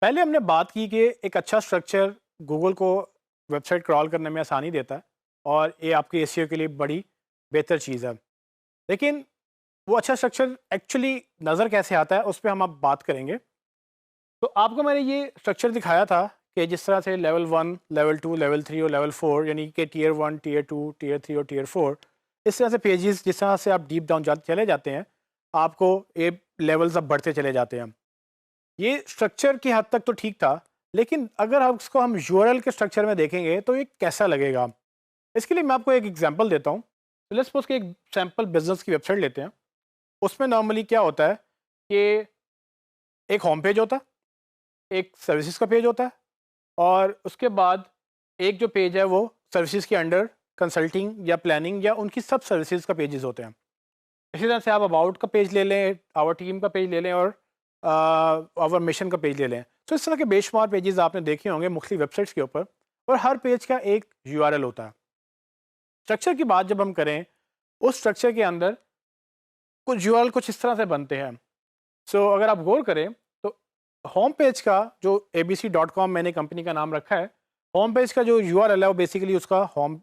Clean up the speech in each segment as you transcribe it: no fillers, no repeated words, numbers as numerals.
पहले हमने बात की कि एक अच्छा स्ट्रक्चर गूगल को वेबसाइट क्रॉल करने में आसानी देता है और ये आपके एसईओ के लिए बड़ी बेहतर चीज़ है। लेकिन वो अच्छा स्ट्रक्चर एक्चुअली नज़र कैसे आता है उस पे हम अब बात करेंगे। तो आपको मैंने ये स्ट्रक्चर दिखाया था कि जिस तरह से लेवल 1, लेवल 2, लेवल 3 और लेवल 4 यानी कि टियर 1, टियर 2, टियर 3 और टियर 4 इस तरह से पेजेस जिस तरह से आप डीप डाउन चले जाते हैं आपको ये लेवल्स अब बढ़ते चले जाते हैं। ये स्ट्रक्चर की हद तक तो ठीक था, लेकिन अगर आप उसको हम यूआरएल के स्ट्रक्चर में देखेंगे तो ये कैसा लगेगा। इसके लिए मैं आपको एक एग्जांपल देता हूँ। तो लेट्स सपोज कि एक सैम्पल बिजनेस की वेबसाइट लेते हैं। उसमें नॉर्मली क्या होता है कि एक होम पेज होता है, एक सर्विसेज का पेज होता है और उसके बाद एक जो पेज है वो सर्विसेज के अंडर कंसल्टिंग या प्लानिंग या उनकी सब सर्विसेज का पेजेस होते हैं। इसी तरह से आप अबाउट का पेज ले लें, आवर टीम का पेज ले लें और आवर मिशन का पेज ले लें। तो इस तरह के बेशुमार पेजेस आपने देखे होंगे मुख्तलिफ वेबसाइट्स के ऊपर और हर पेज का एक यूआरएल होता है। स्ट्रक्चर की बात जब हम करें, उस स्ट्रक्चर के अंदर कुछ यूआरएल कुछ इस तरह से बनते हैं। सो अगर आप गौर करें तो होम पेज का जो abc.com मैंने कंपनी का नाम रखा है, होम पेज का जो यूआरएल है वो बेसिकली उसका होम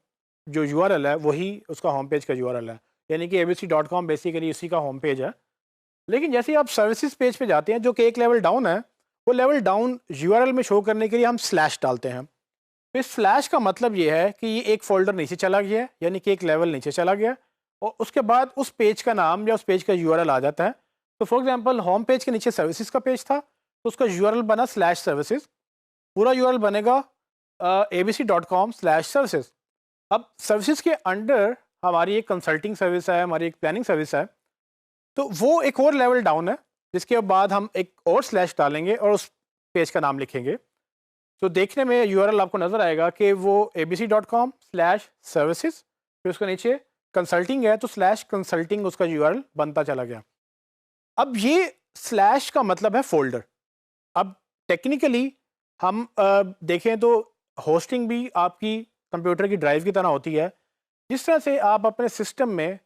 जो यूआरएल है वही उसका होम पेज का यूआरएल है। यानी कि abc.com बेसिकली उसी का होम पेज है। लेकिन जैसे ही आप सर्विसेज पेज पे जाते हैं जो कि एक लेवल डाउन है, वो लेवल डाउन यूआरएल में शो करने के लिए हम स्लैश डालते हैं। तो इस स्लैश का मतलब ये है कि ये एक फोल्डर नीचे चला गया है, यानी कि एक लेवल नीचे चला गया और उसके बाद उस पेज का नाम या उस पेज का यूआरएल आ जाता है। तो फॉर एग्जांपल होम पेज के नीचे सर्विसेज का पेज था तो उसका यूआरएल बना स्लैश सर्विसेज। पूरा यूआरएल बनेगा abc.com/services। अब सर्विसेज के अंडर हमारी एक कंसल्टिंग सर्विस है, हमारी एक प्लानिंग सर्विस है, तो वो एक और लेवल डाउन है जिसके बाद हम एक और स्लैश डालेंगे और उस पेज का नाम लिखेंगे। तो देखने में यूआरएल आपको नज़र आएगा कि वो abc.com/services फिर उसके नीचे कंसल्टिंग है तो स्लैश कंसल्टिंग उसका यूआरएल बनता चला गया। अब ये स्लैश का मतलब है फोल्डर। अब टेक्निकली हम देखें तो होस्टिंग भी आपकी कंप्यूटर की ड्राइव की तरह होती है। जिस तरह से आप अपने सिस्टम में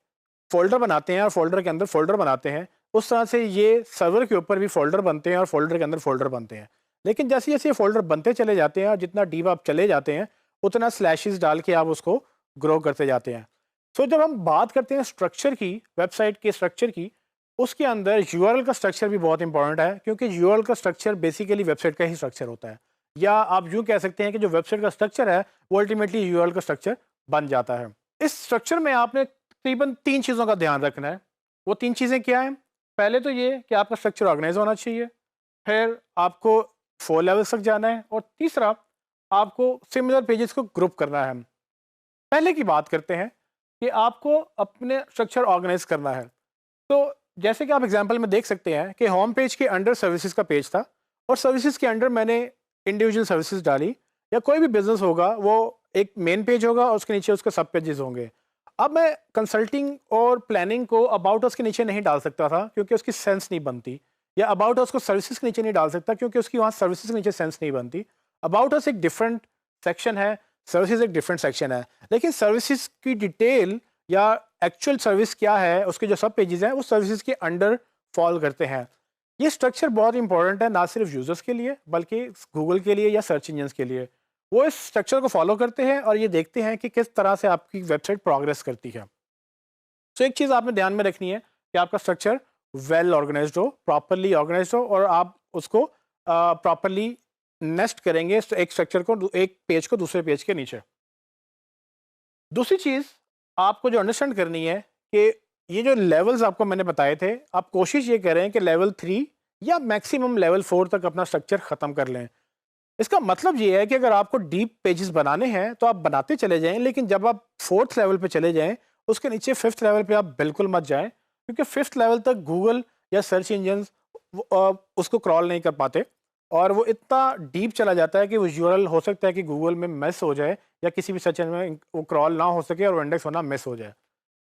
फ़ोल्डर बनाते हैं और फ़ोल्डर के अंदर फ़ोल्डर बनाते हैं, उस तरह से ये सर्वर के ऊपर भी फ़ोल्डर बनते हैं और फ़ोल्डर के अंदर फ़ोल्डर बनते हैं। लेकिन जैसे-जैसे ये फ़ोल्डर बनते चले जाते हैं और जितना डीप आप चले जाते हैं, उतना स्लैशेस डाल के आप उसको ग्रो करते जाते हैं। सो जब हम बात करते हैं स्ट्रक्चर की, वेबसाइट के स्ट्रक्चर की, उसके अंदर यूआरएल का स्ट्रक्चर भी बहुत इंपॉर्टेंट है क्योंकि यूआरएल का स्ट्रक्चर बेसिकली वेबसाइट का ही स्ट्रक्चर होता है। या आप यूँ कह सकते हैं कि जो वेबसाइट का स्ट्रक्चर है, वो अल्टीमेटली यूआरएल का स्ट्रक्चर बन जाता है। इस स्ट्रक्चर में आपने तकरीबन 3 चीज़ों का ध्यान रखना है। वो 3 चीज़ें क्या हैं? पहले तो ये कि आपका स्ट्रक्चर ऑर्गेनाइज़ होना चाहिए, फिर आपको 4 लेवल्स तक जाना है और तीसरा आपको सिमिलर पेजेस को ग्रुप करना है। पहले की बात करते हैं कि आपको अपने स्ट्रक्चर ऑर्गेनाइज़ करना है। तो जैसे कि आप एग्जांपल में देख सकते हैं कि होम पेज के अंडर सर्विसेज का पेज था और सर्विसेज के अंडर मैंने इंडिविजुअल सर्विसेज डाली। या कोई भी बिजनेस होगा वो एक मेन पेज होगा और उसके नीचे उसके सब पेजेस होंगे। अब मैं कंसल्टिंग और प्लानिंग को अबाउट अस के नीचे नहीं डाल सकता था क्योंकि उसकी सेंस नहीं बनती, या अबाउट अस को सर्विसेज के नीचे नहीं डाल सकता क्योंकि उसकी वहाँ सर्विसेज के नीचे सेंस नहीं बनती। अबाउट अस एक डिफरेंट सेक्शन है, सर्विसेज एक डिफरेंट सेक्शन है, लेकिन सर्विसेज की डिटेल या एक्चुअल सर्विस क्या है उसके जो सब पेजेस हैं वो सर्विसेज के अंडर फॉल करते हैं। ये स्ट्रक्चर बहुत इंपॉर्टेंट है ना सिर्फ यूजर्स के लिए बल्कि गूगल के लिए या सर्च इंजन के लिए। वो इस स्ट्रक्चर को फॉलो करते हैं और ये देखते हैं कि किस तरह से आपकी वेबसाइट प्रोग्रेस करती है। तो एक चीज़ आपने ध्यान में रखनी है कि आपका स्ट्रक्चर वेल ऑर्गेनाइज्ड हो, प्रॉपरली ऑर्गेनाइज्ड हो और आप उसको प्रॉपरली नेस्ट करेंगे एक स्ट्रक्चर को एक पेज को दूसरे पेज के नीचे। दूसरी चीज़ आपको जो अंडरस्टैंड करनी है कि ये जो लेवल्स आपको मैंने बताए थे, आप कोशिश ये करें कि लेवल 3 या मैक्सिमम लेवल 4 तक अपना स्ट्रक्चर ख़त्म कर लें। इसका मतलब ये है कि अगर आपको डीप पेजेस बनाने हैं तो आप बनाते चले जाएं, लेकिन जब आप 4th लेवल पे चले जाएं उसके नीचे 5th लेवल पे आप बिल्कुल मत जाएं क्योंकि 5th लेवल तक गूगल या सर्च इंजन उसको क्रॉल नहीं कर पाते और वो इतना डीप चला जाता है कि वो यूआरएल हो सकता है कि गूगल में मिस हो जाए या किसी भी सर्च इंजन में वो क्रॉल ना हो सके और वो इंडेक्स होना मिस हो जाए।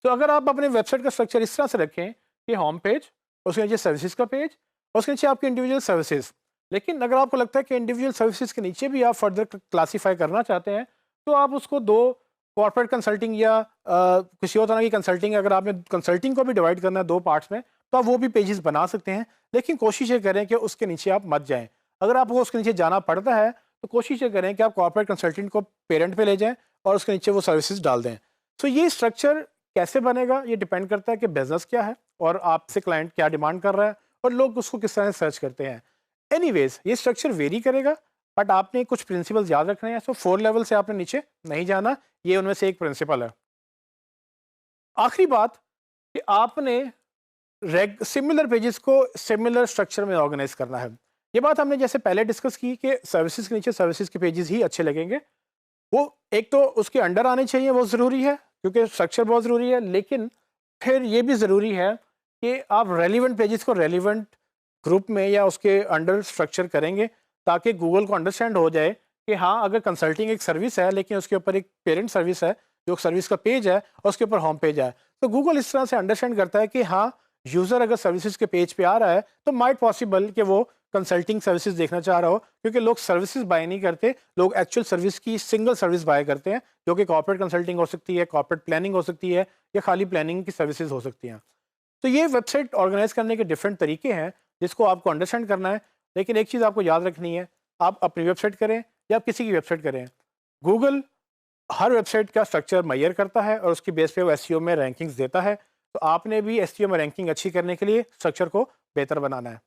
तो अगर आप अपने वेबसाइट का स्ट्रक्चर इस तरह से रखें कि होम पेज, उसके नीचे सर्विसेज का पेज और उसके नीचे आपके इंडिविजुअल सर्विसेज। लेकिन अगर आपको लगता है कि इंडिविजुअल सर्विसेज के नीचे भी आप फर्दर क्लासीफाई करना चाहते हैं तो आप उसको दो कॉर्पोरेट कंसल्टिंग या किसी और तरह की कंसल्टिंग, अगर आपने कंसल्टिंग को भी डिवाइड करना है 2 पार्ट्स में तो आप वो भी पेजेस बना सकते हैं। लेकिन कोशिश ये करें कि उसके नीचे आप मत जाएं। अगर आपको उसके नीचे जाना पड़ता है तो कोशिश ये करें कि आप कॉर्पोरेट कंसल्टेंट को पेरेंट पे ले जाएं और उसके नीचे वो सर्विसेज डाल दें। तो ये स्ट्रक्चर कैसे बनेगा ये डिपेंड करता है कि बिजनेस क्या है और आपसे क्लाइंट क्या डिमांड कर रहा है और लोग उसको किस तरह से सर्च करते हैं। एनीवेज ये स्ट्रक्चर वेरी करेगा, बट आपने कुछ प्रिंसिपल्स याद रखने हैं। सो 4 लेवल से आपने नीचे नहीं जाना, ये उनमें से एक प्रिंसिपल है। आखिरी बात कि आपने सिमिलर पेजेस को सिमिलर स्ट्रक्चर में ऑर्गेनाइज करना है। ये बात हमने जैसे पहले डिस्कस की कि सर्विसेज के नीचे सर्विसेज के पेजेस ही अच्छे लगेंगे। वो एक तो उसके अंडर आने चाहिए, वो ज़रूरी है क्योंकि स्ट्रक्चर बहुत ज़रूरी है, लेकिन फिर ये भी ज़रूरी है कि आप रेलिवेंट पेजेस को रेलिवेंट ग्रुप में या उसके अंडर स्ट्रक्चर करेंगे ताकि गूगल को अंडरस्टैंड हो जाए कि हाँ, अगर कंसल्टिंग एक सर्विस है लेकिन उसके ऊपर एक पेरेंट सर्विस है जो सर्विस का पेज है और उसके ऊपर होम पेज है, तो गूगल इस तरह से अंडरस्टैंड करता है कि हाँ, यूज़र अगर सर्विसेज के पेज पे आ रहा है तो माइट पॉसिबल कि वो कंसल्टिंग सर्विसेज देखना चाह रहा हो, क्योंकि लोग सर्विसेज बाय नहीं करते, लोग एक्चुअल सर्विस की सिंगल सर्विस बाय करते हैं जो कि कॉर्पोरेट कंसल्टिंग हो सकती है, कॉर्पोरेट प्लानिंग हो सकती है या खाली प्लानिंग की सर्विसेज हो सकती हैं। तो ये वेबसाइट ऑर्गेनाइज करने के डिफरेंट तरीके हैं जिसको आपको अंडरस्टैंड करना है। लेकिन एक चीज़ आपको याद रखनी है, आप अपनी वेबसाइट करें या आप किसी की वेबसाइट करें, गूगल हर वेबसाइट का स्ट्रक्चर मैयर करता है और उसकी बेस पे वो एसईओ में रैंकिंग्स देता है। तो आपने भी एसईओ में रैंकिंग अच्छी करने के लिए स्ट्रक्चर को बेहतर बनाना है।